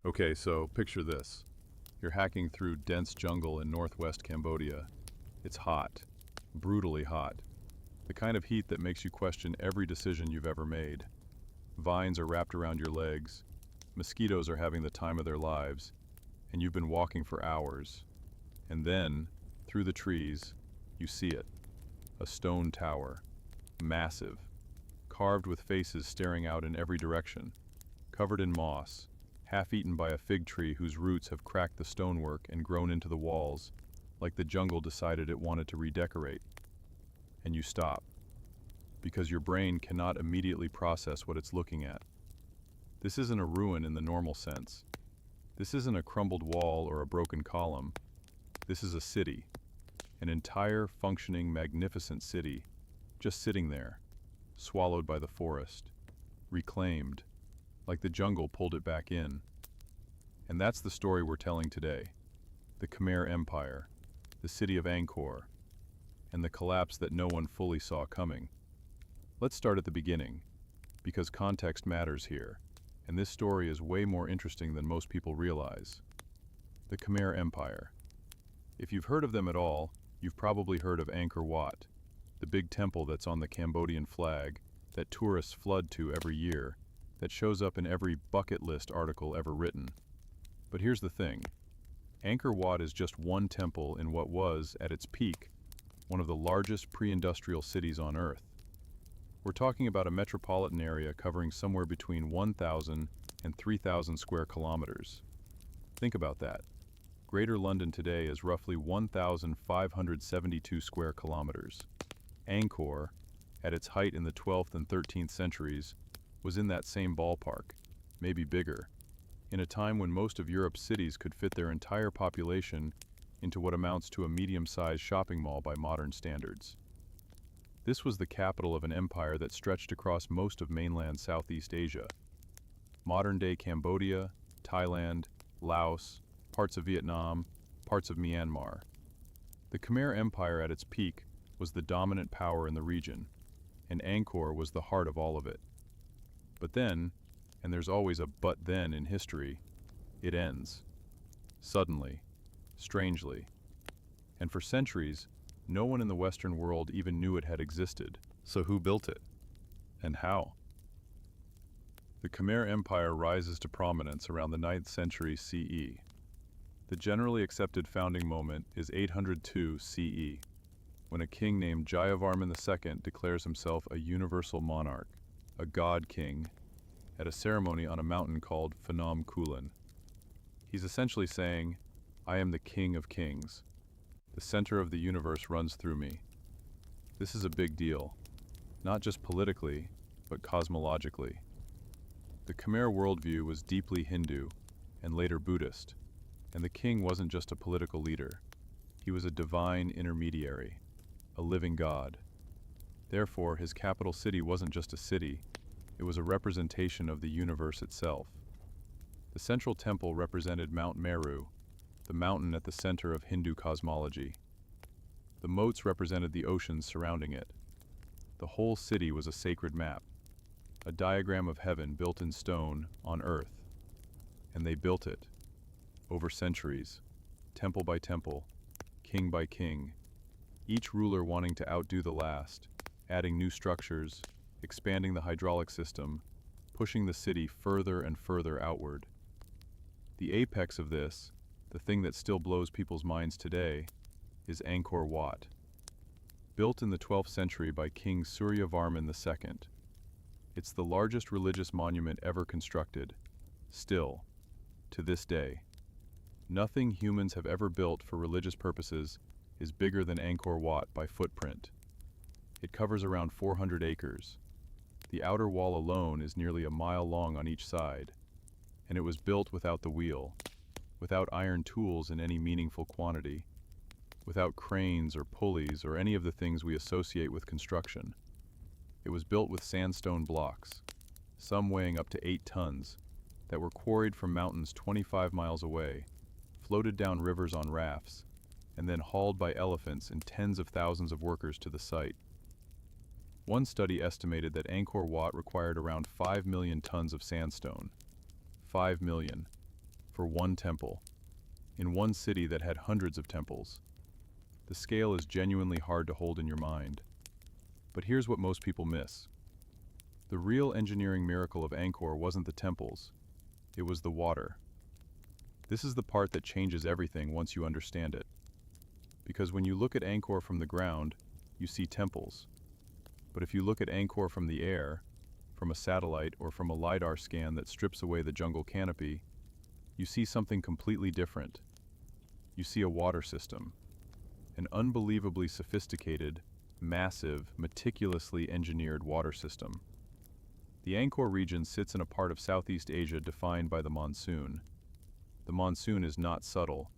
Okay, so picture this. You're hacking through dense jungle in northwest Cambodia. It's hot, brutally hot. The kind of heat that makes you question every decision you've ever made. Vines are wrapped around your legs, mosquitoes are having the time of their lives, and you've been walking for hours. And then, through the trees, you see it. A stone tower, massive, carved with faces staring out in every direction, covered in moss, half-eaten by a fig tree whose roots have cracked the stonework and grown into the walls, like the jungle decided it wanted to redecorate. And you stop, because your brain cannot immediately process what it's looking at. This isn't a ruin in the normal sense. This isn't a crumbled wall or a broken column. This is a city, an entire, functioning, magnificent city, just sitting there, swallowed by the forest, reclaimed, like the jungle pulled it back in. And that's the story we're telling today. The Khmer Empire, the city of Angkor, and the collapse that no one fully saw coming. Let's start at the beginning, because context matters here, and this story is way more interesting than most people realize. The Khmer Empire. If you've heard of them at all, you've probably heard of Angkor Wat, the big temple that's on the Cambodian flag that tourists flood to every year, that shows up in every bucket list article ever written. But here's the thing. Angkor Wat is just one temple in what was, at its peak, one of the largest pre-industrial cities on Earth. We're talking about a metropolitan area covering somewhere between 1,000 and 3,000 square kilometers. Think about that. Greater London today is roughly 1,572 square kilometers. Angkor, at its height in the 12th and 13th centuries, was in that same ballpark, maybe bigger, in a time when most of Europe's cities could fit their entire population into what amounts to a medium-sized shopping mall by modern standards. This was the capital of an empire that stretched across most of mainland Southeast Asia. Modern-day Cambodia, Thailand, Laos, parts of Vietnam, parts of Myanmar. The Khmer Empire at its peak was the dominant power in the region, and Angkor was the heart of all of it. But then, and there's always a but then in history, it ends. Suddenly, strangely. And for centuries, no one in the Western world even knew it had existed. So who built it? And how? The Khmer Empire rises to prominence around the 9th century CE. The generally accepted founding moment is 802 CE, when a king named Jayavarman II declares himself a universal monarch, a god king, at a ceremony on a mountain called Phnom Kulen. He's essentially saying, I am the king of kings. The center of the universe runs through me. This is a big deal, not just politically, but cosmologically. The Khmer worldview was deeply Hindu and later Buddhist, and the king wasn't just a political leader. He was a divine intermediary, a living god. Therefore, his capital city wasn't just a city, it was a representation of the universe itself. The central temple represented Mount Meru, the mountain at the center of Hindu cosmology. The moats represented the oceans surrounding it. The whole city was a sacred map, a diagram of heaven built in stone on earth. And they built it, over centuries, temple by temple, king by king, each ruler wanting to outdo the last, adding new structures, expanding the hydraulic system, pushing the city further and further outward. The apex of this, the thing that still blows people's minds today, is Angkor Wat. Built in the 12th century by King Suryavarman II. It's the largest religious monument ever constructed, still, to this day. Nothing humans have ever built for religious purposes is bigger than Angkor Wat by footprint. It covers around 400 acres. The outer wall alone is nearly a mile long on each side, and it was built without the wheel, without iron tools in any meaningful quantity, without cranes or pulleys or any of the things we associate with construction. It was built with sandstone blocks, some weighing up to 8 tons, that were quarried from mountains 25 miles away, floated down rivers on rafts, and then hauled by elephants and tens of thousands of workers to the site. One study estimated that Angkor Wat required around 5 million tons of sandstone. 5 million. for one temple, in one city that had hundreds of temples. The scale is genuinely hard to hold in your mind. But here's what most people miss. The real engineering miracle of Angkor wasn't the temples, it was the water. This is the part that changes everything once you understand it. Because when you look at Angkor from the ground, you see temples. But if you look at Angkor from the air, from a satellite or from a LiDAR scan that strips away the jungle canopy, you see something completely different. You see a water system. An unbelievably sophisticated, massive, meticulously engineered water system. The Angkor region sits in a part of Southeast Asia defined by the monsoon. The monsoon is not subtle.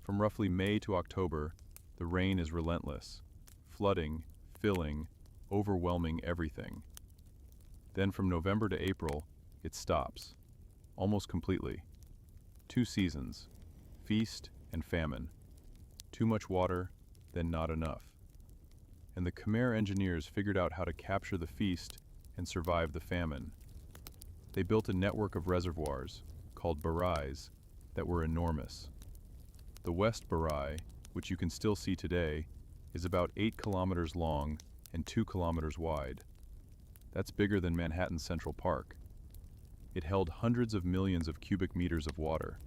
From roughly May to October, the rain is relentless, flooding, filling, overwhelming everything. Then from November to April, it stops, almost completely. 2 seasons, feast and famine. Too much water, then not enough. And the Khmer engineers figured out how to capture the feast and survive the famine. They built a network of reservoirs, called barais, that were enormous. The West Barai, which you can still see today, is about 8 kilometers long and 2 kilometers wide. That's bigger than Manhattan's Central Park. It held hundreds of millions of cubic meters of water.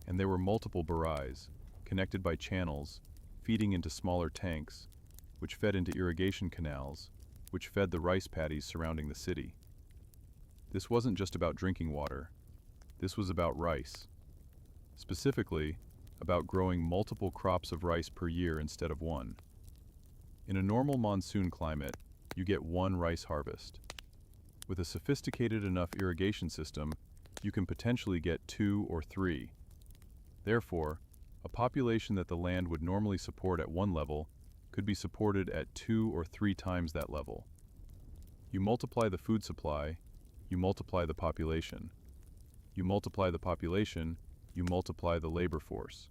And there were multiple barais, connected by channels, feeding into smaller tanks, which fed into irrigation canals, which fed the rice paddies surrounding the city. This wasn't just about drinking water. This was about rice. Specifically, about growing multiple crops of rice per year instead of one. In a normal monsoon climate, you get one rice harvest. With a sophisticated enough irrigation system, you can potentially get 2 or 3. Therefore, a population that the land would normally support at one level could be supported at 2 or 3 times that level. You multiply the food supply, you multiply the population. You multiply the population, you multiply the labor force.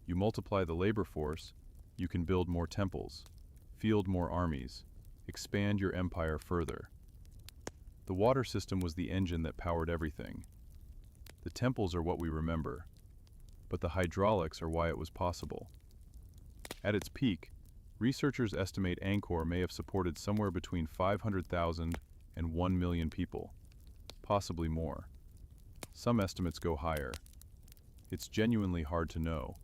You multiply the labor force, you can build more temples, field more armies, expand your empire further. The water system was the engine that powered everything. The temples are what we remember, but the hydraulics are why it was possible. At its peak, researchers estimate Angkor may have supported somewhere between 500,000 and 1 million people, possibly more. Some estimates go higher. It's genuinely hard to know.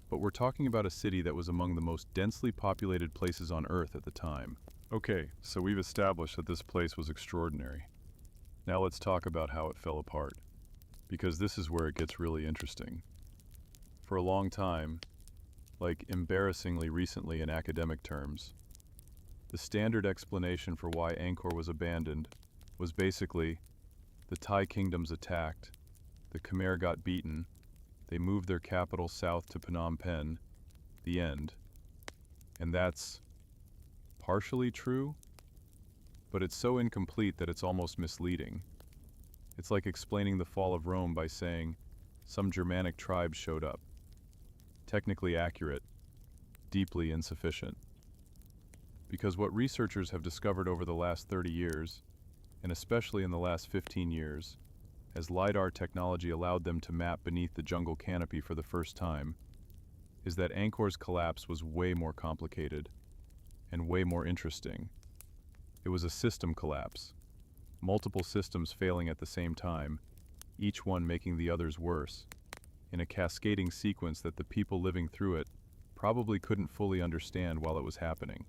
But we're talking about a city that was among the most densely populated places on Earth at the time. Okay, so we've established that this place was extraordinary. Now let's talk about how it fell apart, because this is where it gets really interesting. For a long time, like embarrassingly recently in academic terms, the standard explanation for why Angkor was abandoned was basically the Thai kingdoms attacked, the Khmer got beaten, they moved their capital south to Phnom Penh, the end. And that's partially true, but it's so incomplete that it's almost misleading. It's like explaining the fall of Rome by saying some Germanic tribes showed up. Technically accurate, deeply insufficient. Because what researchers have discovered over the last 30 years, and especially in the last 15 years, as LiDAR technology allowed them to map beneath the jungle canopy for the first time, is that Angkor's collapse was way more complicated and way more interesting. It was a system collapse, multiple systems failing at the same time, each one making the others worse, in a cascading sequence that the people living through it probably couldn't fully understand while it was happening.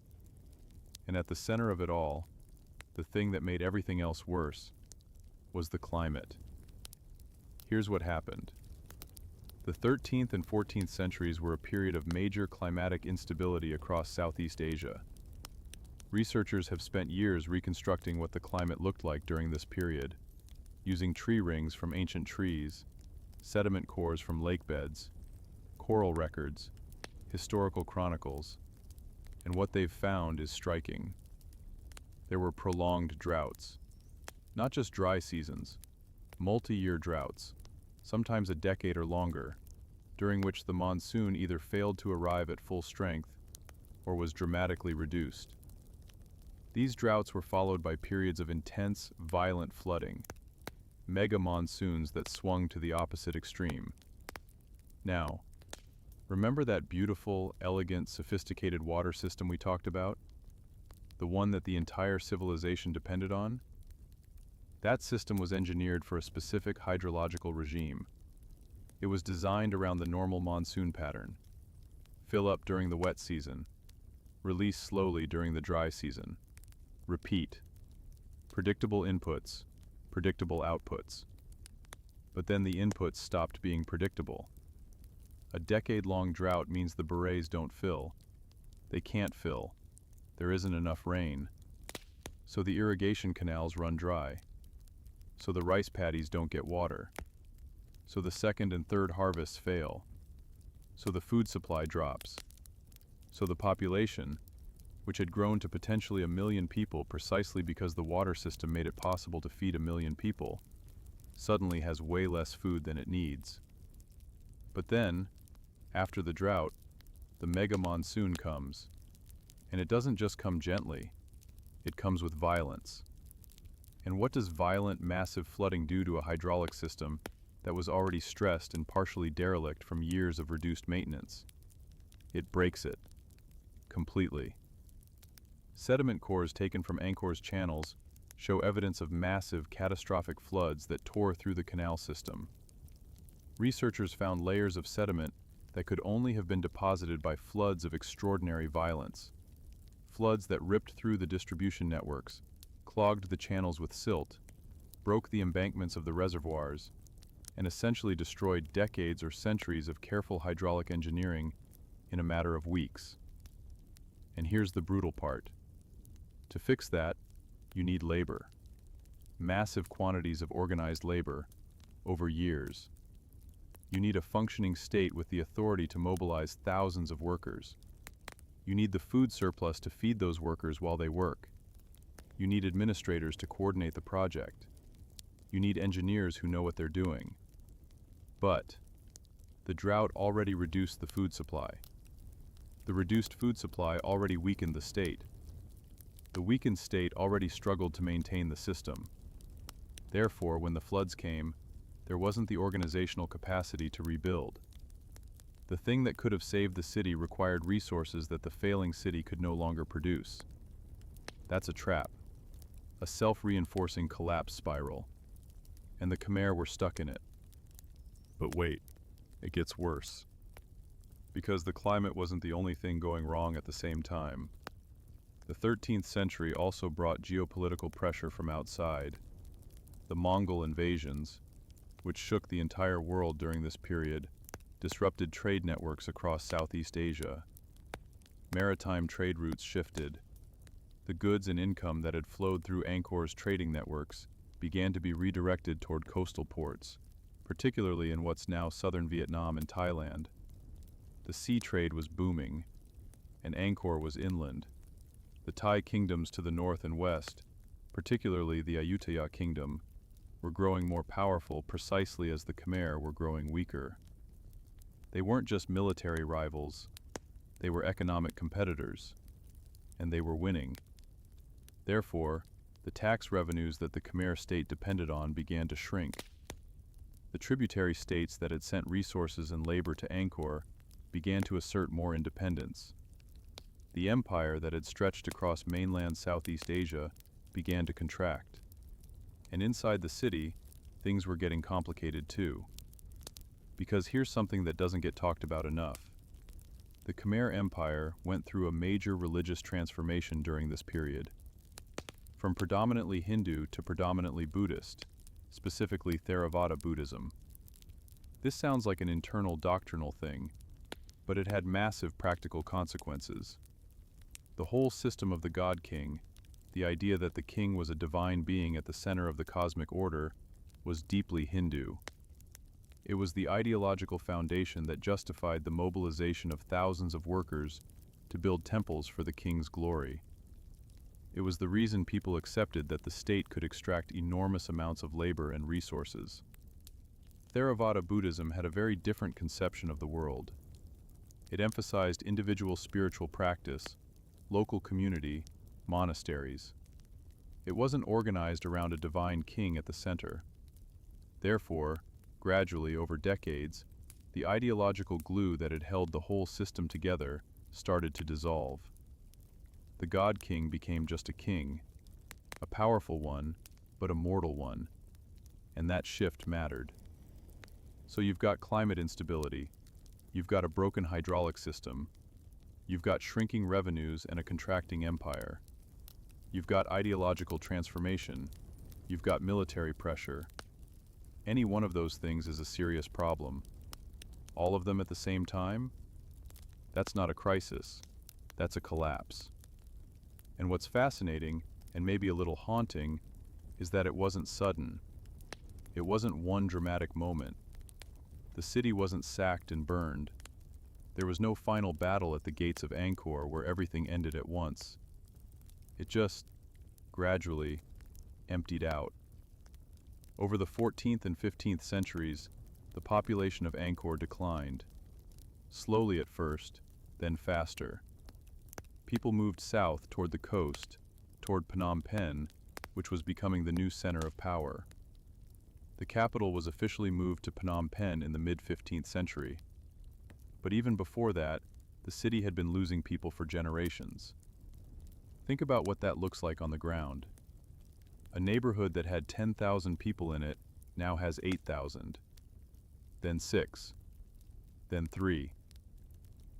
And at the center of it all, the thing that made everything else worse, was the climate. Here's what happened. The 13th and 14th centuries were a period of major climatic instability across Southeast Asia. Researchers have spent years reconstructing what the climate looked like during this period, using tree rings from ancient trees, sediment cores from lake beds, coral records, historical chronicles, and what they've found is striking. There were prolonged droughts. Not just dry seasons, multi-year droughts, sometimes a decade or longer, during which the monsoon either failed to arrive at full strength or was dramatically reduced. These droughts were followed by periods of intense, violent flooding. mega monsoons that swung to the opposite extreme. Now, remember that beautiful, elegant, sophisticated water system we talked about? The one that the entire civilization depended on? That system was engineered for a specific hydrological regime. It was designed around the normal monsoon pattern. Fill up during the wet season. Release slowly during the dry season. Repeat. Predictable inputs, predictable outputs. But then the inputs stopped being predictable. A decade-long drought means the barrages don't fill. They can't fill. There isn't enough rain. So the irrigation canals run dry. So the rice paddies don't get water. So the second and third harvests fail. So the food supply drops. So the population, which had grown to potentially 1 million people precisely because the water system made it possible to feed 1 million people, suddenly has way less food than it needs. But then, after the drought, the mega monsoon comes. And it doesn't just come gently, it comes with violence. And what does violent, massive flooding do to a hydraulic system that was already stressed and partially derelict from years of reduced maintenance? It breaks it. Completely. Sediment cores taken from Angkor's channels show evidence of massive, catastrophic floods that tore through the canal system. Researchers found layers of sediment that could only have been deposited by floods of extraordinary violence. Floods that ripped through the distribution networks, clogged the channels with silt, broke the embankments of the reservoirs, and essentially destroyed decades or centuries of careful hydraulic engineering in a matter of weeks. And here's the brutal part. To fix that, you need labor. Massive quantities of organized labor, over years. You need a functioning state with the authority to mobilize thousands of workers. You need the food surplus to feed those workers while they work. You need administrators to coordinate the project. You need engineers who know what they're doing. But the drought already reduced the food supply. The reduced food supply already weakened the state. The weakened state already struggled to maintain the system. Therefore, when the floods came, there wasn't the organizational capacity to rebuild. The thing that could have saved the city required resources that the failing city could no longer produce. That's a trap, a self-reinforcing collapse spiral, and the Khmer were stuck in it. But wait, it gets worse. Because the climate wasn't the only thing going wrong at the same time. The 13th century also brought geopolitical pressure from outside. The Mongol invasions, which shook the entire world during this period, disrupted trade networks across Southeast Asia. Maritime trade routes shifted. The goods and income that had flowed through Angkor's trading networks began to be redirected toward coastal ports, particularly in what's now southern Vietnam and Thailand. The sea trade was booming, and Angkor was inland. The Thai kingdoms to the north and west, particularly the Ayutthaya kingdom, were growing more powerful precisely as the Khmer were growing weaker. They weren't just military rivals, they were economic competitors, and they were winning. Therefore, the tax revenues that the Khmer state depended on began to shrink. The tributary states that had sent resources and labor to Angkor began to assert more independence. The empire that had stretched across mainland Southeast Asia began to contract. And inside the city, things were getting complicated too. Because here's something that doesn't get talked about enough. The Khmer Empire went through a major religious transformation during this period. From predominantly Hindu to predominantly Buddhist, specifically Theravada Buddhism. This sounds like an internal doctrinal thing, but it had massive practical consequences. The whole system of the God King, the idea that the king was a divine being at the center of the cosmic order, was deeply Hindu. It was the ideological foundation that justified the mobilization of thousands of workers to build temples for the king's glory. It was the reason people accepted that the state could extract enormous amounts of labor and resources. Theravada Buddhism had a very different conception of the world. It emphasized individual spiritual practice, local community, monasteries. It wasn't organized around a divine king at the center. Therefore, gradually over decades, the ideological glue that had held the whole system together started to dissolve. The God King became just a king, a powerful one, but a mortal one, and that shift mattered. So you've got climate instability, you've got a broken hydraulic system, you've got shrinking revenues and a contracting empire. You've got ideological transformation, you've got military pressure. Any one of those things is a serious problem. All of them at the same time? That's not a crisis, that's a collapse. And what's fascinating, and maybe a little haunting, is that it wasn't sudden. It wasn't one dramatic moment. The city wasn't sacked and burned. There was no final battle at the gates of Angkor where everything ended at once. It just, gradually, emptied out. Over the 14th and 15th centuries, the population of Angkor declined. Slowly at first, then faster. People moved south toward the coast, toward Phnom Penh, which was becoming the new center of power. The capital was officially moved to Phnom Penh in the mid-15th century. But even before that, the city had been losing people for generations. Think about what that looks like on the ground. A neighborhood that had 10,000 people in it now has 8,000. Then 6. Then 3.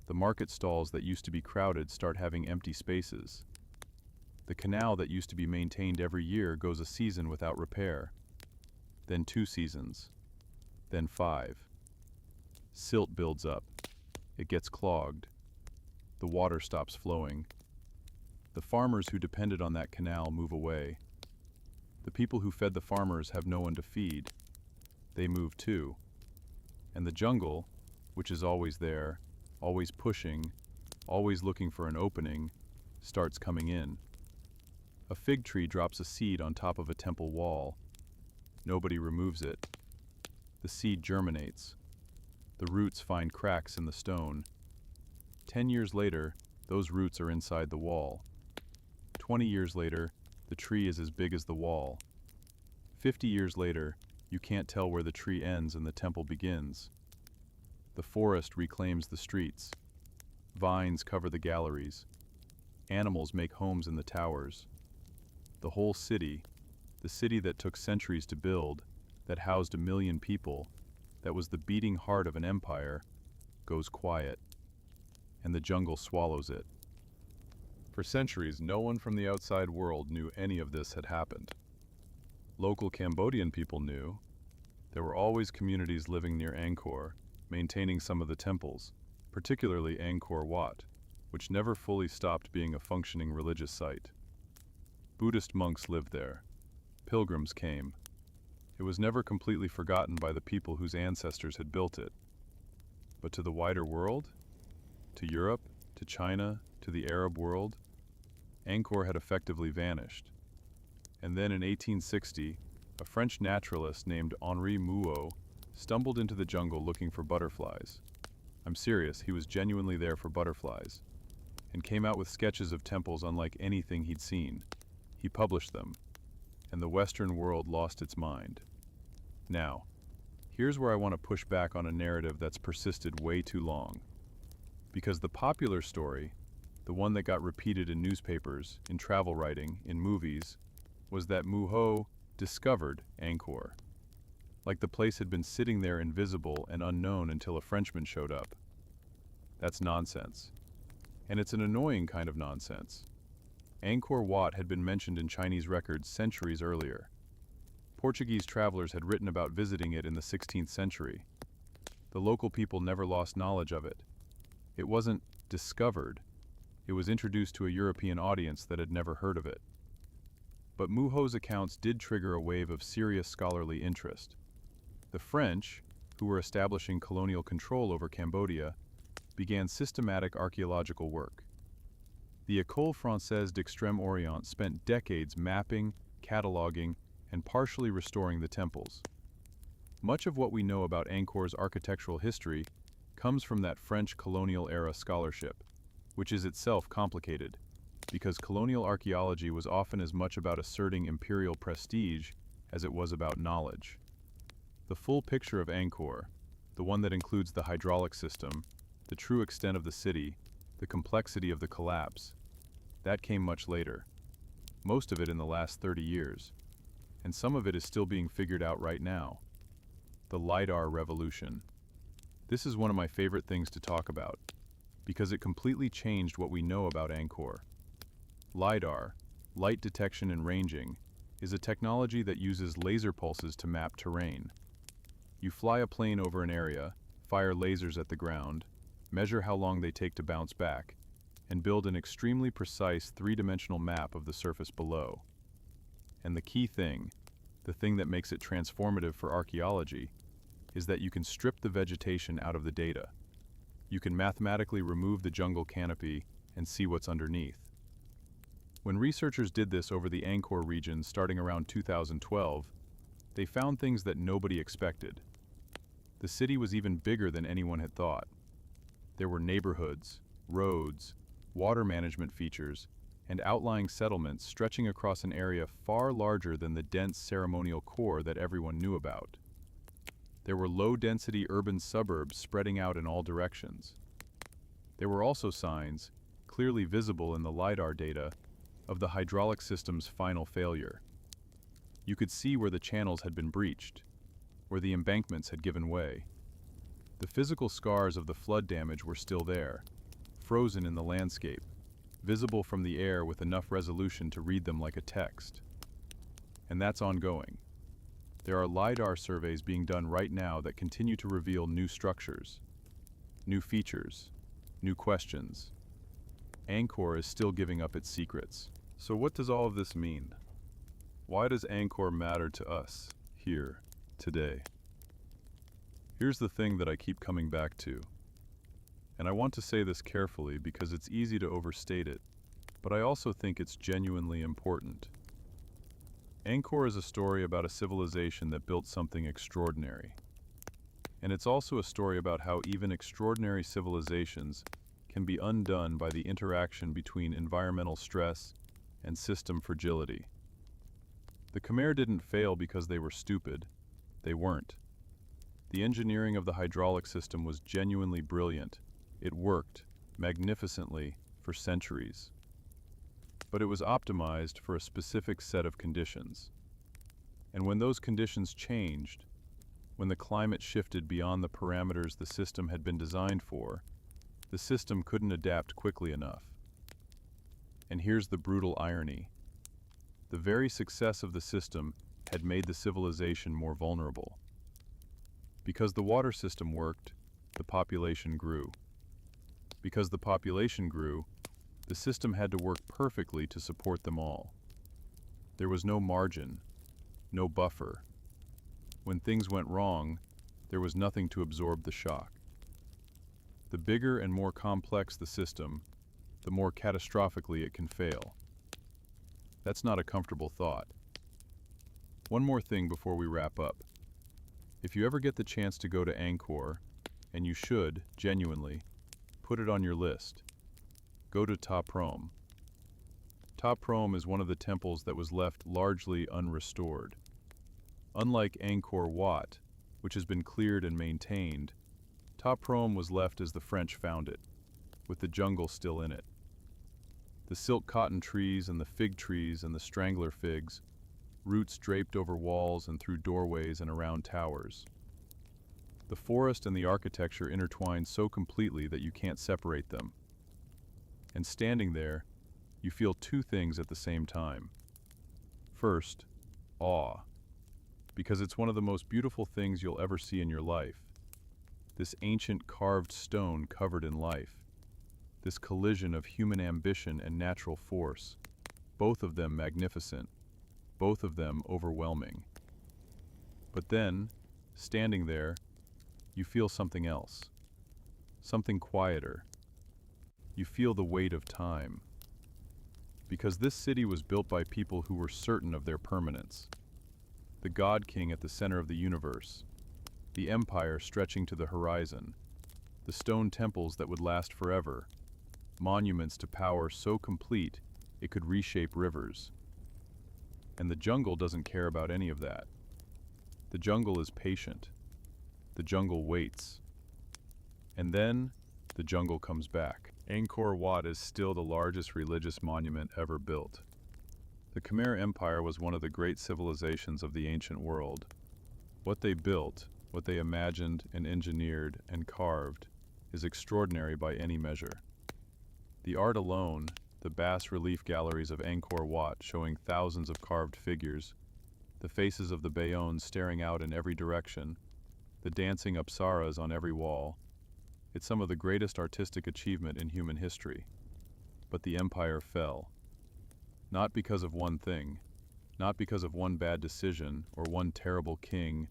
The market stalls that used to be crowded start having empty spaces. The canal that used to be maintained every year goes a season without repair. Then 2 seasons. Then 5. Silt builds up. It gets clogged. The water stops flowing. The farmers who depended on that canal move away. The people who fed the farmers have no one to feed. They move too. And the jungle, which is always there, always pushing, always looking for an opening, starts coming in. A fig tree drops a seed on top of a temple wall. Nobody removes it. The seed germinates. The roots find cracks in the stone. 10 years later, those roots are inside the wall. 20 years later, the tree is as big as the wall. 50 years later, you can't tell where the tree ends and the temple begins. The forest reclaims the streets. Vines cover the galleries. Animals make homes in the towers. The whole city, the city that took centuries to build, that housed 1 million people, that was the beating heart of an empire, goes quiet, and the jungle swallows it. For centuries, no one from the outside world knew any of this had happened. Local Cambodian people knew. There were always communities living near Angkor, maintaining some of the temples, particularly Angkor Wat, which never fully stopped being a functioning religious site. Buddhist monks lived there. Pilgrims came. It was never completely forgotten by the people whose ancestors had built it. But to the wider world? To Europe? To China? To the Arab world? Angkor had effectively vanished. And then in 1860, a French naturalist named Henri Mouot stumbled into the jungle looking for butterflies. I'm serious, he was genuinely there for butterflies, and came out with sketches of temples unlike anything he'd seen. He published them, and the Western world lost its mind. Now, here's where I want to push back on a narrative that's persisted way too long. Because the popular story, the one that got repeated in newspapers, in travel writing, in movies, was that Mouhot discovered Angkor. Like the place had been sitting there invisible and unknown until a Frenchman showed up. That's nonsense. And it's an annoying kind of nonsense. Angkor Wat had been mentioned in Chinese records centuries earlier. Portuguese travelers had written about visiting it in the 16th century. The local people never lost knowledge of it. It wasn't discovered. It was introduced to a European audience that had never heard of it. But Mouhot's accounts did trigger a wave of serious scholarly interest. The French, who were establishing colonial control over Cambodia, began systematic archaeological work. The École Française d'Extrême-Orient spent decades mapping, cataloging, and partially restoring the temples. Much of what we know about Angkor's architectural history comes from that French colonial-era scholarship, which is itself complicated, because colonial archaeology was often as much about asserting imperial prestige as it was about knowledge. The full picture of Angkor, the one that includes the hydraulic system, the true extent of the city, the complexity of the collapse, that came much later. Most of it in the last 30 years. And some of it is still being figured out right now. The LiDAR revolution. This is one of my favorite things to talk about, because it completely changed what we know about Angkor. LiDAR, light detection and ranging, is a technology that uses laser pulses to map terrain. You fly a plane over an area, fire lasers at the ground, measure how long they take to bounce back, and build an extremely precise three-dimensional map of the surface below. And the key thing, the thing that makes it transformative for archaeology, is that you can strip the vegetation out of the data. You can mathematically remove the jungle canopy and see what's underneath. When researchers did this over the Angkor region starting around 2012, they found things that nobody expected. The city was even bigger than anyone had thought. There were neighborhoods, roads, water management features, and outlying settlements stretching across an area far larger than the dense ceremonial core that everyone knew about. There were low-density urban suburbs spreading out in all directions. There were also signs, clearly visible in the LiDAR data, of the hydraulic system's final failure. You could see where the channels had been breached, where the embankments had given way. The physical scars of the flood damage were still there, frozen in the landscape, visible from the air with enough resolution to read them like a text. And that's ongoing. There are LiDAR surveys being done right now that continue to reveal new structures, new features, new questions. Angkor is still giving up its secrets. So what does all of this mean? Why does Angkor matter to us, here, today? Here's the thing that I keep coming back to. And I want to say this carefully because it's easy to overstate it, but I also think it's genuinely important. Angkor is a story about a civilization that built something extraordinary. And it's also a story about how even extraordinary civilizations can be undone by the interaction between environmental stress and system fragility. The Khmer didn't fail because they were stupid. They weren't. The engineering of the hydraulic system was genuinely brilliant. It worked, magnificently, for centuries. But it was optimized for a specific set of conditions. And when those conditions changed, when the climate shifted beyond the parameters the system had been designed for, the system couldn't adapt quickly enough. And here's the brutal irony. The very success of the system had made the civilization more vulnerable. Because the water system worked, the population grew. Because the population grew, the system had to work perfectly to support them all. There was no margin, no buffer. When things went wrong, there was nothing to absorb the shock. The bigger and more complex the system, the more catastrophically it can fail. That's not a comfortable thought. One more thing before we wrap up. If you ever get the chance to go to Angkor, and you should, genuinely, put it on your list. Go to Ta Prohm. Ta Prohm is one of the temples that was left largely unrestored. Unlike Angkor Wat, which has been cleared and maintained, Ta Prohm was left as the French found it, with the jungle still in it. The silk cotton trees and the fig trees and the strangler figs, roots draped over walls and through doorways and around towers. The forest and the architecture intertwine so completely that you can't separate them. And standing there, you feel two things at the same time. First, awe, because it's one of the most beautiful things you'll ever see in your life. This ancient carved stone covered in life. This collision of human ambition and natural force, both of them magnificent, both of them overwhelming. But then, standing there, you feel something else, something quieter. You feel the weight of time. Because this city was built by people who were certain of their permanence. The God King at the center of the universe, the empire stretching to the horizon, the stone temples that would last forever, monuments to power so complete it could reshape rivers. And the jungle doesn't care about any of that. The jungle is patient. The jungle waits. And then, the jungle comes back. Angkor Wat is still the largest religious monument ever built. The Khmer Empire was one of the great civilizations of the ancient world. What they built, what they imagined and engineered and carved, is extraordinary by any measure. The art alone, the bas-relief galleries of Angkor Wat showing thousands of carved figures, the faces of the Bayones staring out in every direction, the dancing apsaras on every wall, it's some of the greatest artistic achievement in human history. But the empire fell. Not because of one thing, not because of one bad decision or one terrible king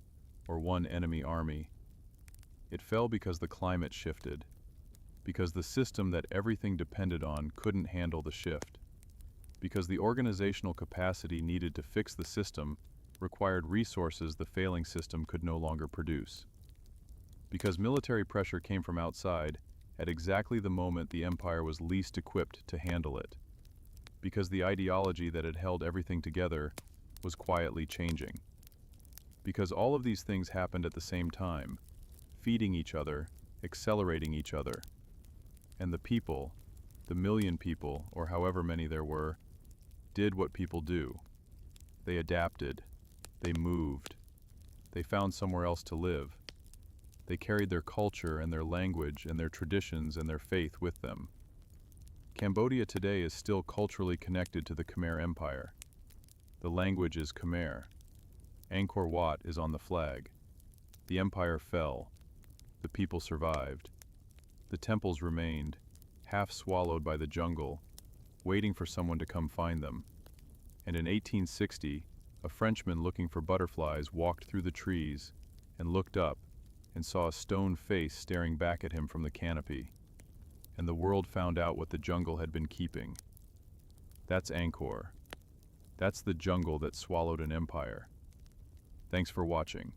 or one enemy army. It fell because the climate shifted, because the system that everything depended on couldn't handle the shift, because the organizational capacity needed to fix the system required resources the failing system could no longer produce. Because military pressure came from outside at exactly the moment the empire was least equipped to handle it. Because the ideology that had held everything together was quietly changing. Because all of these things happened at the same time, feeding each other, accelerating each other. And the people, the million people, or however many there were, did what people do. They adapted. They moved. They found somewhere else to live. They carried their culture and their language and their traditions and their faith with them. Cambodia today is still culturally connected to the Khmer Empire. The language is Khmer. Angkor Wat is on the flag. The empire fell. The people survived. The temples remained, half swallowed by the jungle, waiting for someone to come find them. And in 1860, a Frenchman looking for butterflies walked through the trees and looked up and saw a stone face staring back at him from the canopy. And the world found out what the jungle had been keeping. That's Angkor. That's the jungle that swallowed an empire. Thanks for watching.